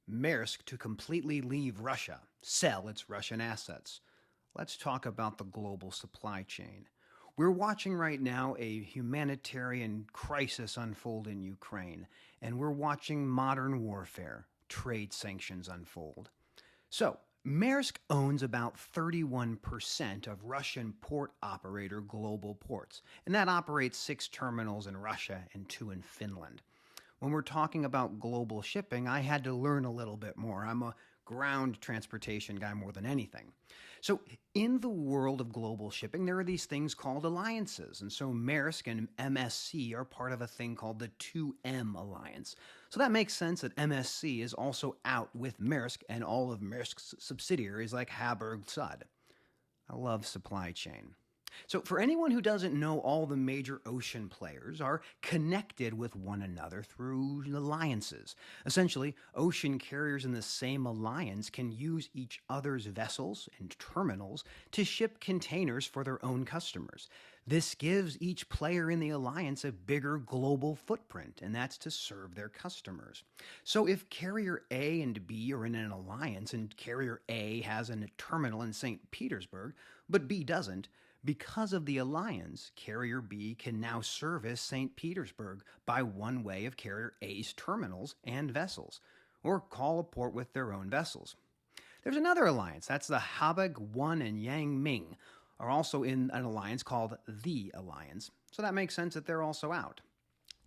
Maersk to completely leave Russia, sell its Russian assets. Let's talk about the global supply chain. We're watching right now a humanitarian crisis unfold in Ukraine, and we're watching modern warfare, trade sanctions unfold. So, Maersk owns about 31% of Russian port operator Global Ports, and that operates 6 terminals in Russia and 2 in Finland. When we're talking about global shipping, I had to learn a little bit more. I'm a ground transportation guy more than anything. So, in the world of global shipping, there are these things called alliances. And so, Maersk and MSC are part of a thing called the 2M Alliance. So, that makes sense that MSC is also out with Maersk and all of Maersk's subsidiaries like Haberg Sud. I love supply chain. So, for anyone who doesn't know, all the major ocean players are connected with one another through alliances. Essentially, ocean carriers in the same alliance can use each other's vessels and terminals to ship containers for their own customers. This gives each player in the alliance a bigger global footprint, and that's to serve their customers. So, if carrier A and B are in an alliance and carrier A has a terminal in St. Petersburg, but B doesn't, because of the alliance, Carrier B can now service St. Petersburg by one way of Carrier A's terminals and vessels, or call a port with their own vessels. There's another alliance, that's the Habeg 1 and Yang Ming, are also in an alliance called the Alliance, so that makes sense that they're also out.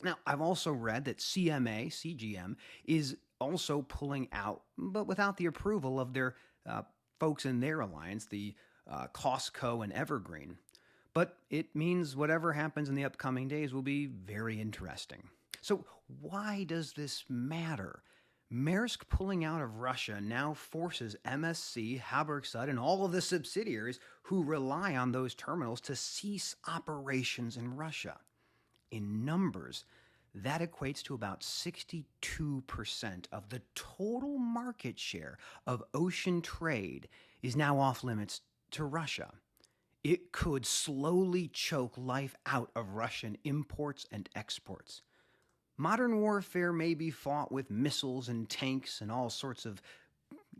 Now, I've also read that CGM, is also pulling out, but without the approval of their folks in their alliance, the Costco and Evergreen. But it means whatever happens in the upcoming days will be very interesting. So why does this matter? Maersk pulling out of Russia now forces MSC, Habergsud, and all of the subsidiaries who rely on those terminals to cease operations in Russia. In numbers, that equates to about 62% of the total market share of ocean trade is now off limits to Russia. It could slowly choke life out of Russian imports and exports. Modern warfare may be fought with missiles and tanks and all sorts of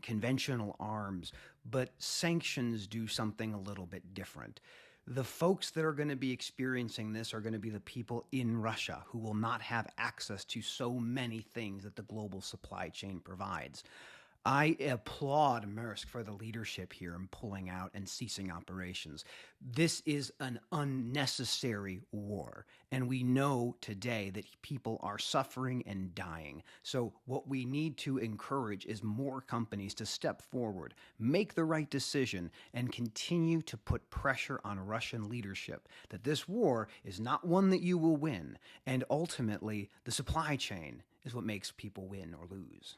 conventional arms, but sanctions do something a little bit different. The folks that are going to be experiencing this are going to be the people in Russia who will not have access to so many things that the global supply chain provides. I applaud Maersk for the leadership here in pulling out and ceasing operations. This is an unnecessary war, and we know today that people are suffering and dying. So what we need to encourage is more companies to step forward, make the right decision, and continue to put pressure on Russian leadership that this war is not one that you will win, and ultimately the supply chain is what makes people win or lose.